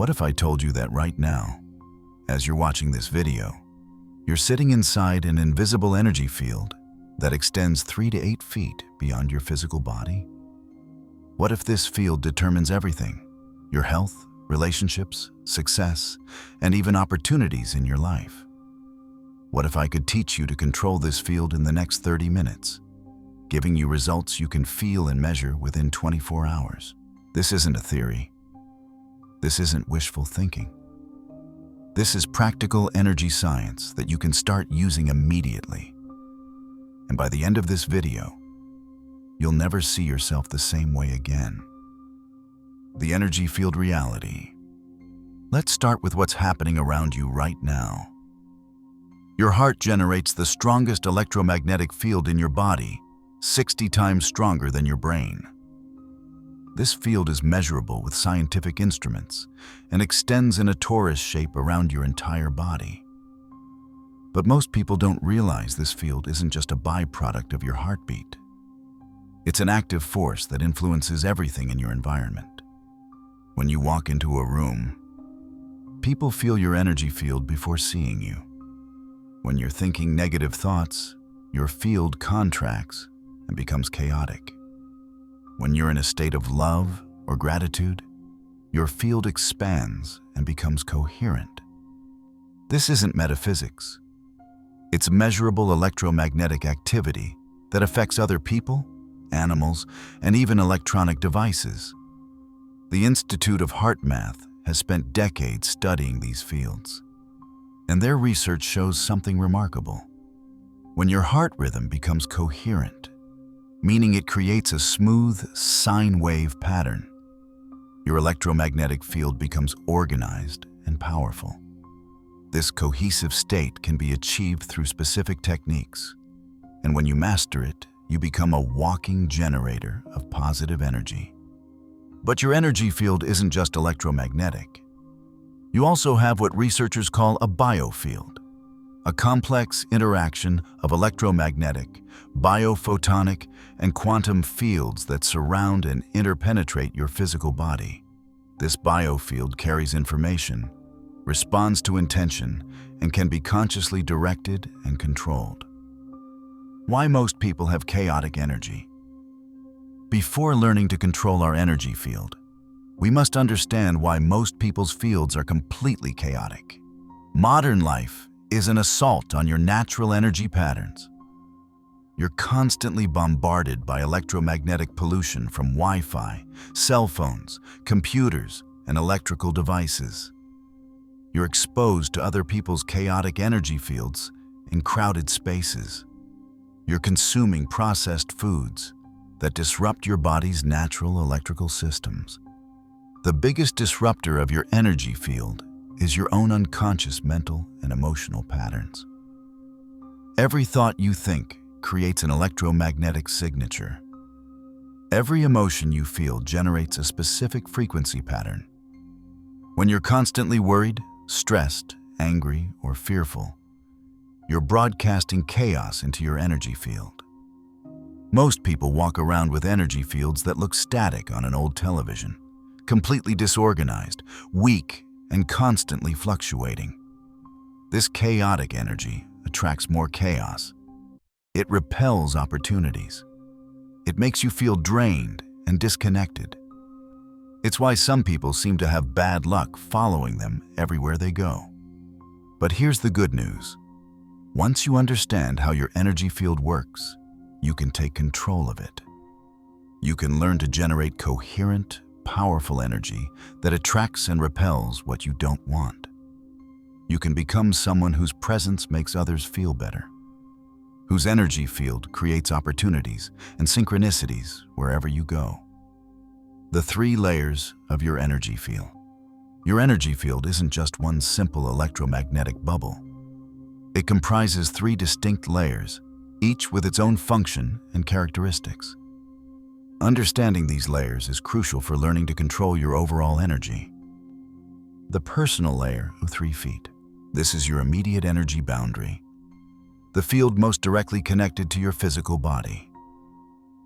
What if I told you that right now, as you're watching this video, you're sitting inside an invisible energy field that extends 3 to 8 feet beyond your physical body? What if this field determines everything? Your health, relationships, success, and even opportunities in your life? What if I could teach you to control this field in the next 30 minutes, giving you results you can feel and measure within 24 hours? This isn't a theory. This isn't wishful thinking. This is practical energy science that you can start using immediately. And by the end of this video, you'll never see yourself the same way again. The energy field reality. Let's start with what's happening around you right now. Your heart generates the strongest electromagnetic field in your body, 60 times stronger than your brain. This field is measurable with scientific instruments and extends in a torus shape around your entire body. But most people don't realize this field isn't just a byproduct of your heartbeat. It's an active force that influences everything in your environment. When you walk into a room, people feel your energy field before seeing you. When you're thinking negative thoughts, your field contracts and becomes chaotic. When you're in a state of love or gratitude, your field expands and becomes coherent. This isn't metaphysics. It's measurable electromagnetic activity that affects other people, animals, and even electronic devices. The Institute of Heart Math has spent decades studying these fields, and their research shows something remarkable. When your heart rhythm becomes coherent, meaning it creates a smooth sine wave pattern, your electromagnetic field becomes organized and powerful. This cohesive state can be achieved through specific techniques, and when you master it, you become a walking generator of positive energy. But your energy field isn't just electromagnetic. You also have what researchers call a biofield, a complex interaction of electromagnetic, biophotonic, and quantum fields that surround and interpenetrate your physical body. This biofield carries information, responds to intention, and can be consciously directed and controlled. Why most people have chaotic energy? Before learning to control our energy field, we must understand why most people's fields are completely chaotic. Modern life is an assault on your natural energy patterns. You're constantly bombarded by electromagnetic pollution from Wi-Fi, cell phones, computers, and electrical devices. You're exposed to other people's chaotic energy fields in crowded spaces. You're consuming processed foods that disrupt your body's natural electrical systems. The biggest disruptor of your energy field is your own unconscious mental and emotional patterns. Every thought you think creates an electromagnetic signature. Every emotion you feel generates a specific frequency pattern. When you're constantly worried, stressed, angry, or fearful, you're broadcasting chaos into your energy field. Most people walk around with energy fields that look static on an old television, completely disorganized, weak, and constantly fluctuating. This chaotic energy attracts more chaos. It repels opportunities. It makes you feel drained and disconnected. It's why some people seem to have bad luck following them everywhere they go. But here's the good news. Once you understand how your energy field works, you can take control of it. You can learn to generate coherent, powerful energy that attracts and repels what you don't want. You can become someone whose presence makes others feel better, whose energy field creates opportunities and synchronicities wherever you go. The 3 layers of your energy field. Your energy field isn't just one simple electromagnetic bubble. It comprises 3 distinct layers, each with its own function and characteristics. Understanding these layers is crucial for learning to control your overall energy. The personal layer of 3 feet. This is your immediate energy boundary, the field most directly connected to your physical body.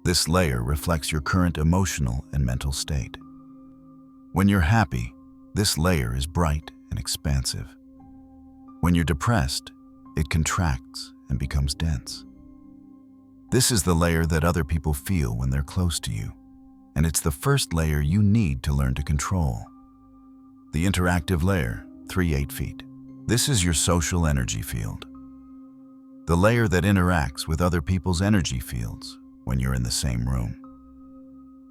This layer reflects your current emotional and mental state. When you're happy, This layer is bright and expansive. When you're depressed, it contracts and becomes dense. This is the layer that other people feel when they're close to you, and it's the first layer you need to learn to control. The interactive layer, 3-8 feet. This is your social energy field. The layer that interacts with other people's energy fields when you're in the same room.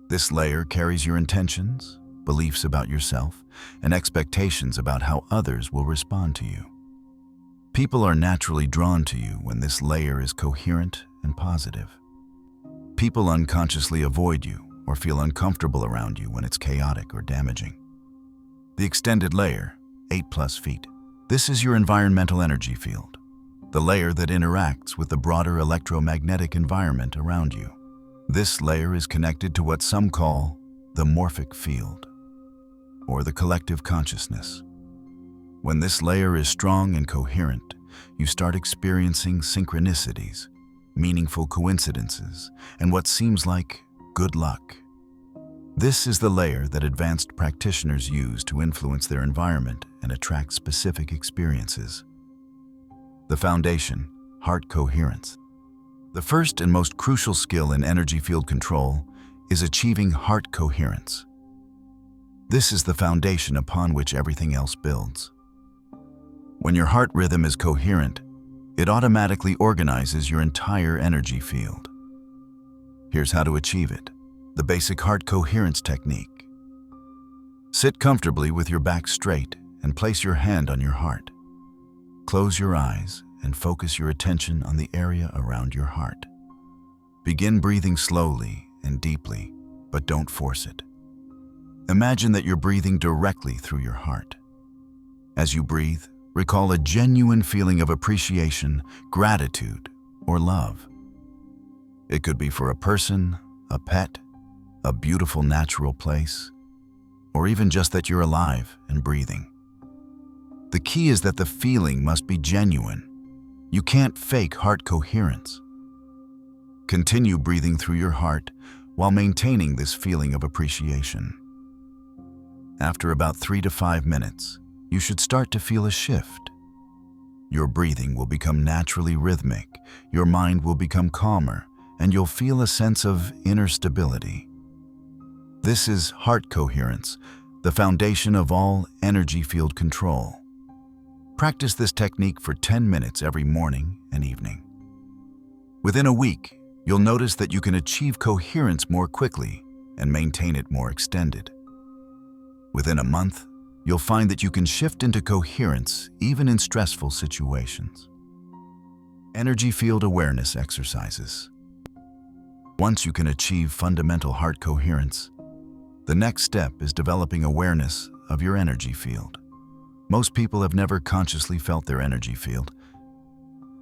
This layer carries your intentions, beliefs about yourself, and expectations about how others will respond to you. People are naturally drawn to you when this layer is coherent and positive. People unconsciously avoid you or feel uncomfortable around you when it's chaotic or damaging. The extended layer, 8+ feet. This is your environmental energy field, the layer that interacts with the broader electromagnetic environment around you. This layer is connected to what some call the morphic field, or the collective consciousness. When this layer is strong and coherent, you start experiencing synchronicities, meaningful coincidences, and what seems like good luck. This is the layer that advanced practitioners use to influence their environment and attract specific experiences. The foundation, heart coherence. The first and most crucial skill in energy field control is achieving heart coherence. This is the foundation upon which everything else builds. When your heart rhythm is coherent, it automatically organizes your entire energy field. Here's how to achieve it. The basic heart coherence technique. Sit comfortably with your back straight and place your hand on your heart. Close your eyes and focus your attention on the area around your heart. Begin breathing slowly and deeply, but don't force it. Imagine that you're breathing directly through your heart. As you breathe, recall a genuine feeling of appreciation, gratitude, or love. It could be for a person, a pet, a beautiful natural place, or even just that you're alive and breathing. The key is that the feeling must be genuine. You can't fake heart coherence. Continue breathing through your heart while maintaining this feeling of appreciation. After about 3 to 5 minutes, you should start to feel a shift. Your breathing will become naturally rhythmic, your mind will become calmer, and you'll feel a sense of inner stability. This is heart coherence, the foundation of all energy field control. Practice this technique for 10 minutes every morning and evening. Within a week, you'll notice that you can achieve coherence more quickly and maintain it more extended. Within a month, you'll find that you can shift into coherence even in stressful situations. Energy field awareness exercises. Once you can achieve fundamental heart coherence, the next step is developing awareness of your energy field. Most people have never consciously felt their energy field,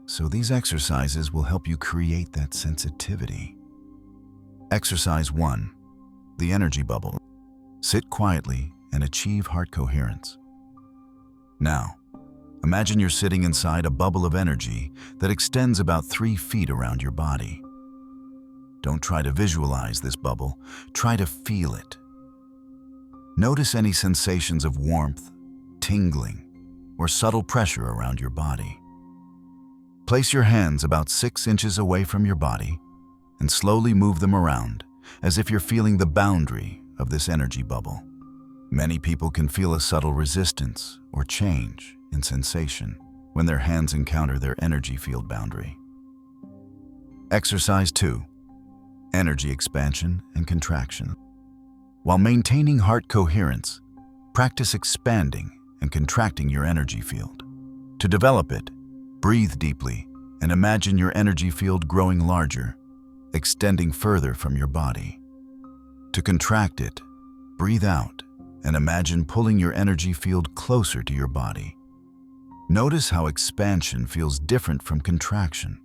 so these exercises will help you create that sensitivity. Exercise 1. The energy bubble. Sit quietly and achieve heart coherence. Now, imagine you're sitting inside a bubble of energy that extends about 3 feet around your body. Don't try to visualize this bubble, try to feel it. Notice any sensations of warmth, tingling, or subtle pressure around your body. Place your hands about 6 inches away from your body and slowly move them around as if you're feeling the boundary of this energy bubble. Many people can feel a subtle resistance or change in sensation when their hands encounter their energy field boundary. Exercise 2. Energy expansion and contraction. While maintaining heart coherence, practice expanding and contracting your energy field. To develop it, breathe deeply and imagine your energy field growing larger, extending further from your body. To contract it, breathe out and imagine pulling your energy field closer to your body. Notice how expansion feels different from contraction.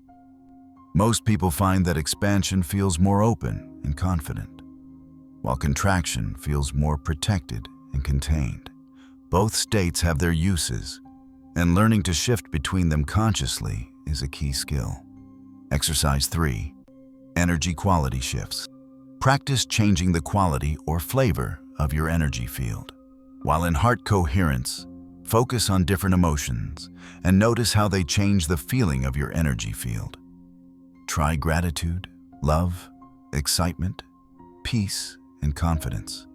Most people find that expansion feels more open and confident, while contraction feels more protected and contained. Both states have their uses, and learning to shift between them consciously is a key skill. Exercise 3. Energy quality shifts. Practice changing the quality or flavor of your energy field. While in heart coherence, focus on different emotions and notice how they change the feeling of your energy field. Try gratitude, love, excitement, peace, and confidence.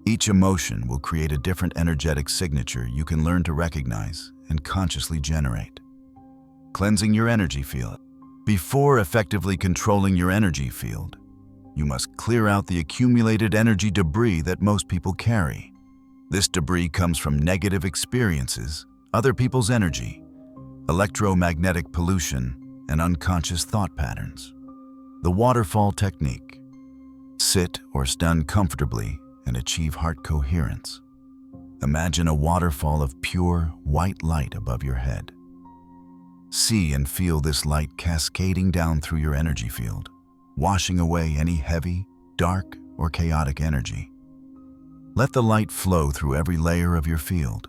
Each emotion will create a different energetic signature you can learn to recognize and consciously generate. Cleansing your energy field. Before effectively controlling your energy field, you must clear out the accumulated energy debris that most people carry. This debris comes from negative experiences, other people's energy, electromagnetic pollution, and unconscious thought patterns. The waterfall technique. Sit or stand comfortably and achieve heart coherence. Imagine a waterfall of pure, white light above your head. See and feel this light cascading down through your energy field, washing away any heavy, dark, or chaotic energy. Let the light flow through every layer of your field,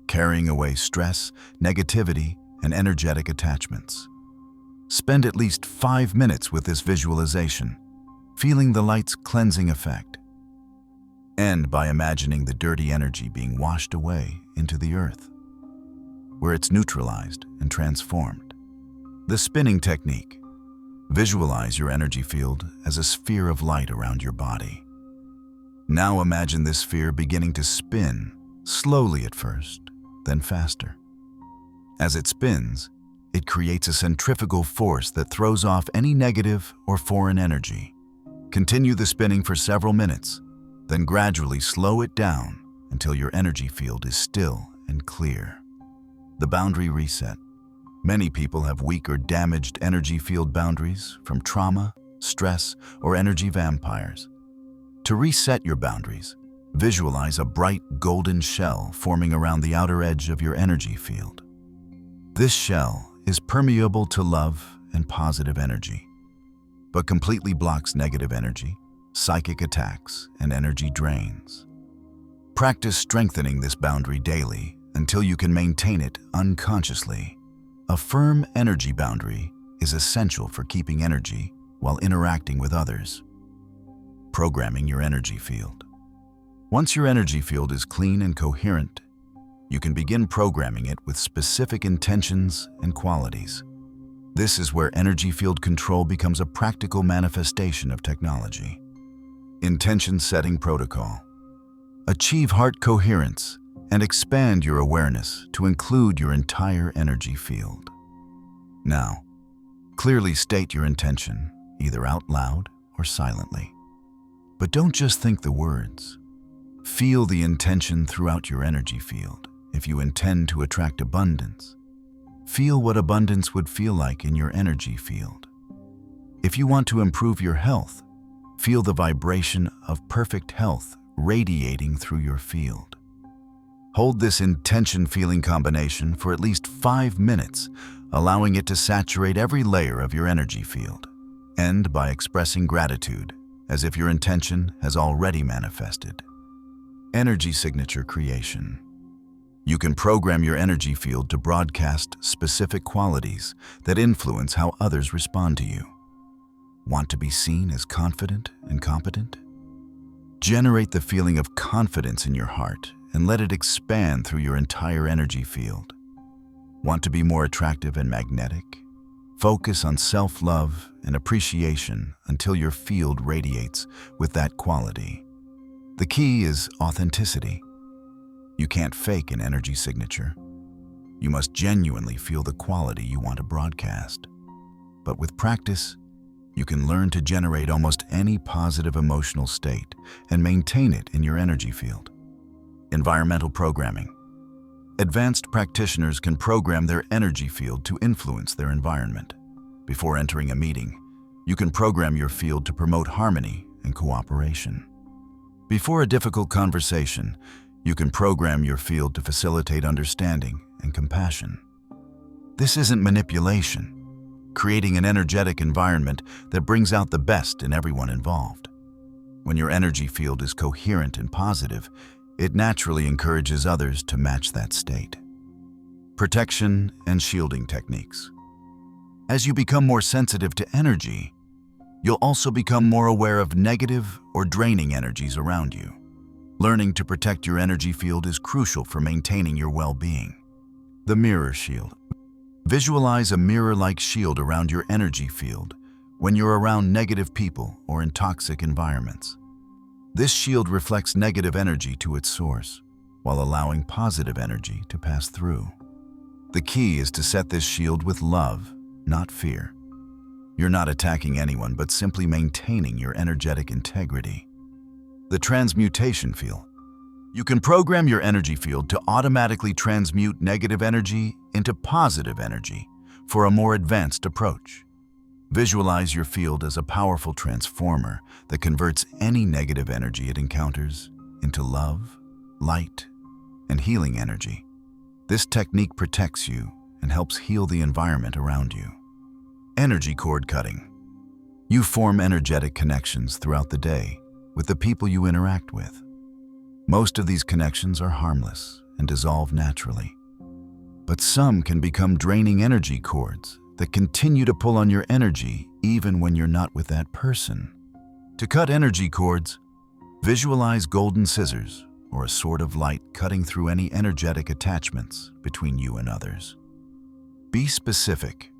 carrying away stress, negativity, and energetic attachments. Spend at least 5 minutes with this visualization, feeling the light's cleansing effect. End by imagining the dirty energy being washed away into the earth, where it's neutralized and transformed. The spinning technique. Visualize your energy field as a sphere of light around your body. Now imagine this sphere beginning to spin, slowly at first, then faster. As it spins, it creates a centrifugal force that throws off any negative or foreign energy. Continue the spinning for several minutes, then gradually slow it down until your energy field is still and clear. The boundary reset. Many people have weak or damaged energy field boundaries from trauma, stress, or energy vampires. To reset your boundaries, visualize a bright golden shell forming around the outer edge of your energy field. This shell is permeable to love and positive energy, but completely blocks negative energy, psychic attacks, and energy drains. Practice strengthening this boundary daily until you can maintain it unconsciously. A firm energy boundary is essential for keeping energy while interacting with others. Programming your energy field. Once your energy field is clean and coherent, you can begin programming it with specific intentions and qualities. This is where energy field control becomes a practical manifestation of technology. Intention setting protocol. Achieve heart coherence and expand your awareness to include your entire energy field. Now, clearly state your intention, either out loud or silently. But don't just think the words. Feel the intention throughout your energy field. If you intend to attract abundance, feel what abundance would feel like in your energy field. If you want to improve your health, feel the vibration of perfect health radiating through your field. Hold this intention-feeling combination for at least 5 minutes, allowing it to saturate every layer of your energy field. End by expressing gratitude, as if your intention has already manifested. Energy signature creation. You can program your energy field to broadcast specific qualities that influence how others respond to you. Want to be seen as confident and competent? Generate the feeling of confidence in your heart and let it expand through your entire energy field. Want to be more attractive and magnetic? Focus on self-love and appreciation until your field radiates with that quality. The key is authenticity. You can't fake an energy signature. You must genuinely feel the quality you want to broadcast. But with practice, you can learn to generate almost any positive emotional state and maintain it in your energy field. Environmental programming. Advanced practitioners can program their energy field to influence their environment. Before entering a meeting, you can program your field to promote harmony and cooperation. Before a difficult conversation, you can program your field to facilitate understanding and compassion. This isn't manipulation, creating an energetic environment that brings out the best in everyone involved. When your energy field is coherent and positive, it naturally encourages others to match that state. Protection and shielding techniques. As you become more sensitive to energy, you'll also become more aware of negative or draining energies around you. Learning to protect your energy field is crucial for maintaining your well-being. The mirror shield. Visualize a mirror-like shield around your energy field when you're around negative people or in toxic environments. This shield reflects negative energy to its source, while allowing positive energy to pass through. The key is to set this shield with love, not fear. You're not attacking anyone, but simply maintaining your energetic integrity. The transmutation field. You can program your energy field to automatically transmute negative energy into positive energy for a more advanced approach. Visualize your field as a powerful transformer that converts any negative energy it encounters into love, light, and healing energy. This technique protects you and helps heal the environment around you. Energy cord cutting. You form energetic connections throughout the day with the people you interact with. Most of these connections are harmless and dissolve naturally. But some can become draining energy cords that continue to pull on your energy even when you're not with that person. To cut energy cords, visualize golden scissors or a sword of light cutting through any energetic attachments between you and others. Be specific.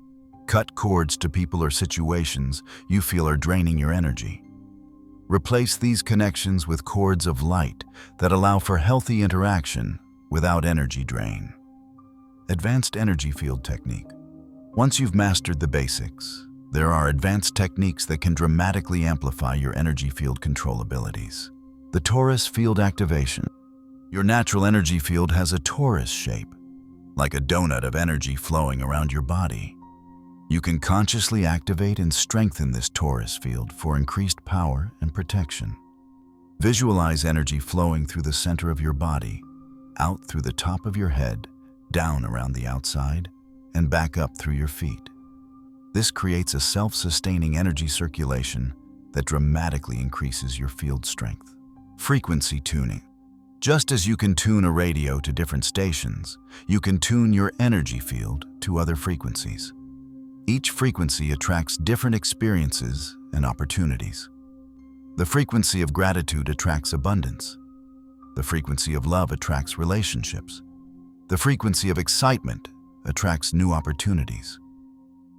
Cut cords to people or situations you feel are draining your energy. Replace these connections with cords of light that allow for healthy interaction without energy drain. Advanced energy field technique. Once you've mastered the basics, there are advanced techniques that can dramatically amplify your energy field control abilities. The torus field activation. Your natural energy field has a torus shape, like a donut of energy flowing around your body. You can consciously activate and strengthen this torus field for increased power and protection. Visualize energy flowing through the center of your body, out through the top of your head, down around the outside, and back up through your feet. This creates a self-sustaining energy circulation that dramatically increases your field strength. Frequency tuning. Just as you can tune a radio to different stations, you can tune your energy field to other frequencies. Each frequency attracts different experiences and opportunities. The frequency of gratitude attracts abundance. The frequency of love attracts relationships. The frequency of excitement attracts new opportunities.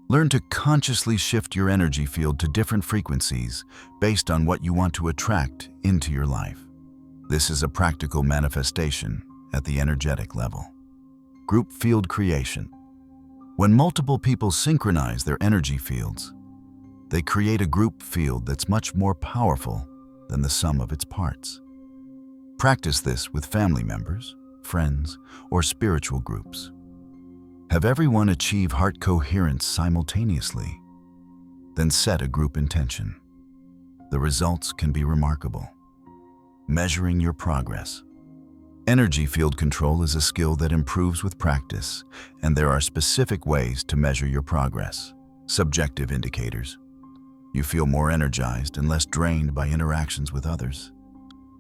Learn to consciously shift your energy field to different frequencies based on what you want to attract into your life. This is a practical manifestation at the energetic level. Group field creation. When multiple people synchronize their energy fields, they create a group field that's much more powerful than the sum of its parts. Practice this with family members, friends, or spiritual groups. Have everyone achieve heart coherence simultaneously. Then set a group intention. The results can be remarkable. Measuring your progress. Energy field control is a skill that improves with practice, and there are specific ways to measure your progress. Subjective indicators. You feel more energized and less drained by interactions with others.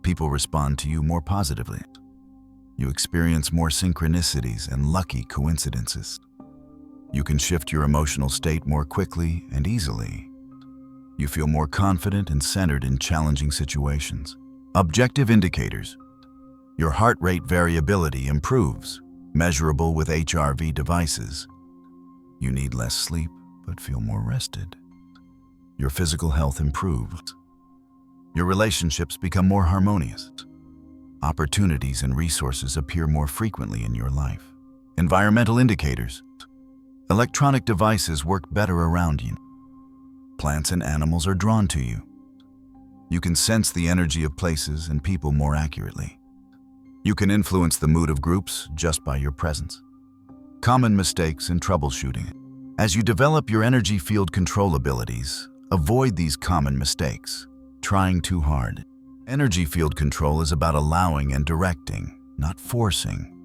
People respond to you more positively. You experience more synchronicities and lucky coincidences. You can shift your emotional state more quickly and easily. You feel more confident and centered in challenging situations. Objective indicators. Your heart rate variability improves, measurable with HRV devices. You need less sleep, but feel more rested. Your physical health improves. Your relationships become more harmonious. Opportunities and resources appear more frequently in your life. Environmental indicators. Electronic devices work better around you. Plants and animals are drawn to you. You can sense the energy of places and people more accurately. You can influence the mood of groups just by your presence. Common mistakes in troubleshooting. As you develop your energy field control abilities, avoid these common mistakes. Trying too hard. Energy field control is about allowing and directing, not forcing.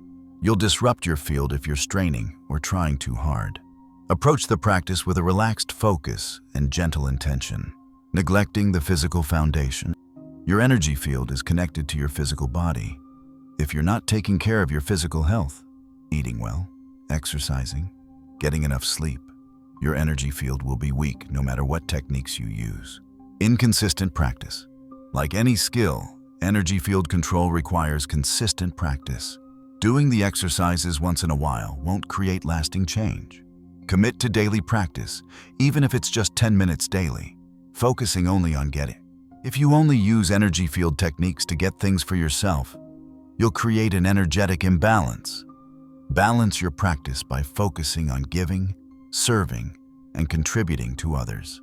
You'll disrupt your field if you're straining or trying too hard. Approach the practice with a relaxed focus and gentle intention. Neglecting the physical foundation. Your energy field is connected to your physical body. If you're not taking care of your physical health, eating well, exercising, getting enough sleep, your energy field will be weak no matter what techniques you use. Inconsistent practice. Like any skill, Energy field control requires consistent practice. Doing the exercises once in a while won't create lasting change. Commit to daily practice, even if it's just 10 minutes daily, focusing only on getting. If you only use energy field techniques to get things for yourself, you'll create an energetic imbalance. Balance your practice by focusing on giving, serving, and contributing to others.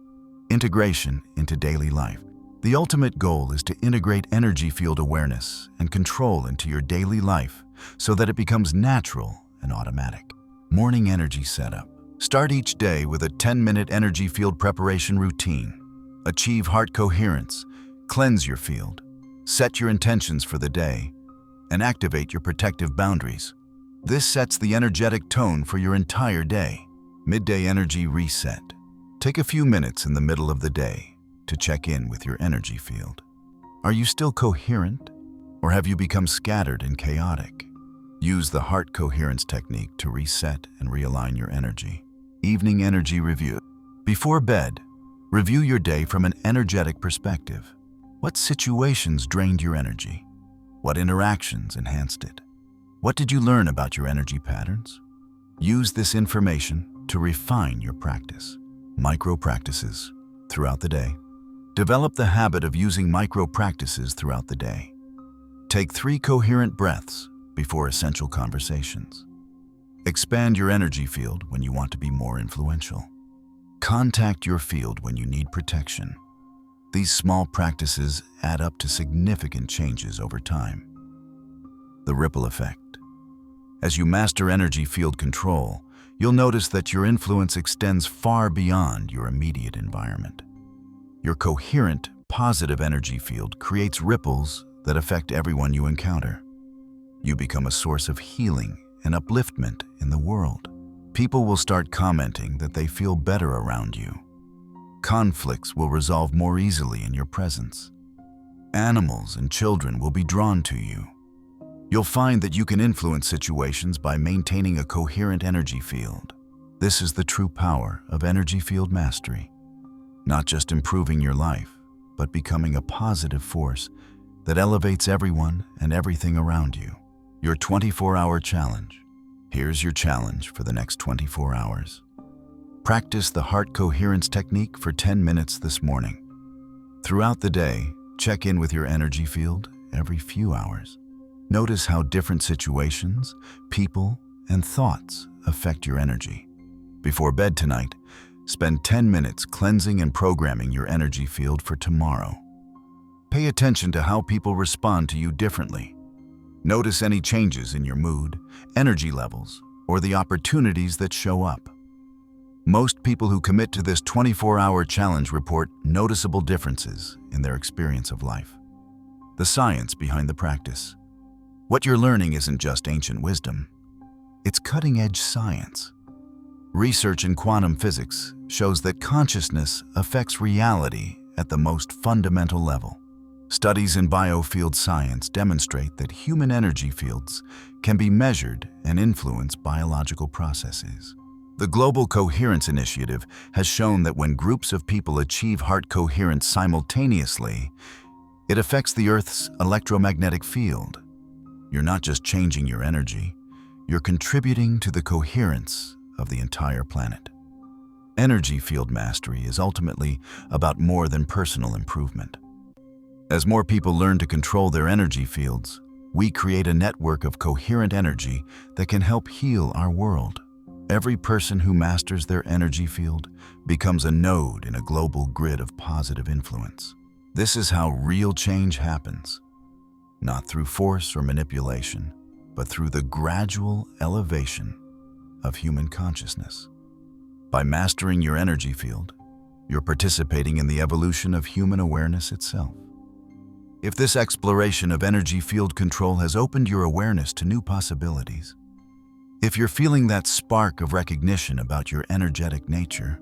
Integration into daily life. The ultimate goal is to integrate energy field awareness and control into your daily life so that it becomes natural and automatic. Morning energy setup. Start each day with a 10-minute energy field preparation routine. Achieve heart coherence, cleanse your field, set your intentions for the day, and activate your protective boundaries. This sets the energetic tone for your entire day. Midday energy reset. Take a few minutes in the middle of the day to check in with your energy field. Are you still coherent, or have you become scattered and chaotic? Use the heart coherence technique to reset and realign your energy. Evening energy review. Before bed, review your day from an energetic perspective. What situations drained your energy? What interactions enhanced it? What did you learn about your energy patterns? Use this information to refine your practice. Micro practices throughout the day. Develop the habit of using micro practices throughout the day. Take 3 coherent breaths before essential conversations. Expand your energy field when you want to be more influential. Contact your field when you need protection. These small practices add up to significant changes over time. The ripple effect. As you master energy field control, you'll notice that your influence extends far beyond your immediate environment. Your coherent, positive energy field creates ripples that affect everyone you encounter. You become a source of healing and upliftment in the world. People will start commenting that they feel better around you. Conflicts will resolve more easily in your presence. Animals and children will be drawn to you. You'll find that you can influence situations by maintaining a coherent energy field. This is the true power of energy field mastery. Not just improving your life, but becoming a positive force that elevates everyone and everything around you. Your 24-hour challenge. Here's your challenge for the next 24 hours. Practice the heart coherence technique for 10 minutes this morning. Throughout the day, check in with your energy field every few hours. Notice how different situations, people, and thoughts affect your energy. Before bed tonight, spend 10 minutes cleansing and programming your energy field for tomorrow. Pay attention to how people respond to you differently. Notice any changes in your mood, energy levels, or the opportunities that show up. Most people who commit to this 24-hour challenge report noticeable differences in their experience of life. The science behind the practice. What you're learning isn't just ancient wisdom. It's cutting-edge science. Research in quantum physics shows that consciousness affects reality at the most fundamental level. Studies in biofield science demonstrate that human energy fields can be measured and influence biological processes. The Global Coherence Initiative has shown that when groups of people achieve heart coherence simultaneously, it affects the Earth's electromagnetic field. You're not just changing your energy, you're contributing to the coherence of the entire planet. Energy field mastery is ultimately about more than personal improvement. As more people learn to control their energy fields, we create a network of coherent energy that can help heal our world. Every person who masters their energy field becomes a node in a global grid of positive influence. This is how real change happens, not through force or manipulation, but through the gradual elevation of human consciousness. By mastering your energy field, you're participating in the evolution of human awareness itself. If this exploration of energy field control has opened your awareness to new possibilities, if you're feeling that spark of recognition about your energetic nature,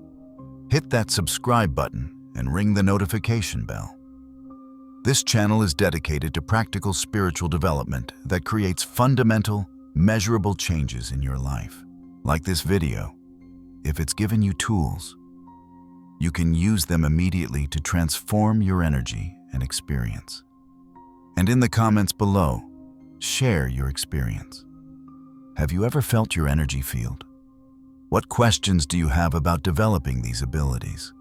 hit that subscribe button and ring the notification bell. This channel is dedicated to practical spiritual development that creates fundamental, measurable changes in your life. Like this video, if it's given you tools, you can use them immediately to transform your energy and experience. And in the comments below, share your experience. Have you ever felt your energy field? What questions do you have about developing these abilities?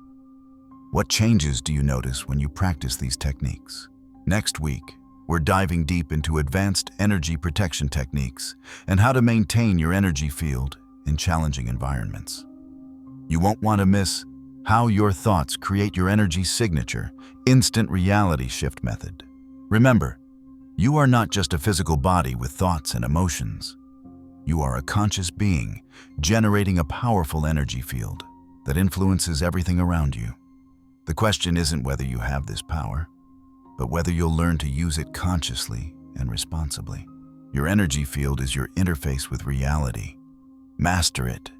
What changes do you notice when you practice these techniques? Next week, we're diving deep into advanced energy protection techniques and how to maintain your energy field in challenging environments. You won't want to miss how your thoughts create your energy signature, instant reality shift method. Remember, you are not just a physical body with thoughts and emotions. You are a conscious being generating a powerful energy field that influences everything around you. The question isn't whether you have this power, but whether you'll learn to use it consciously and responsibly. Your energy field is your interface with reality. Master it,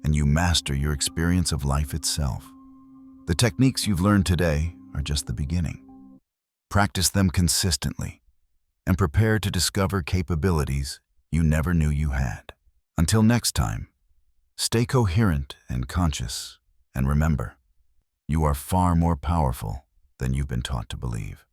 and you master your experience of life itself. The techniques you've learned today are just the beginning. Practice them consistently and prepare to discover capabilities you never knew you had. Until next time, stay coherent and conscious, and remember, you are far more powerful than you've been taught to believe.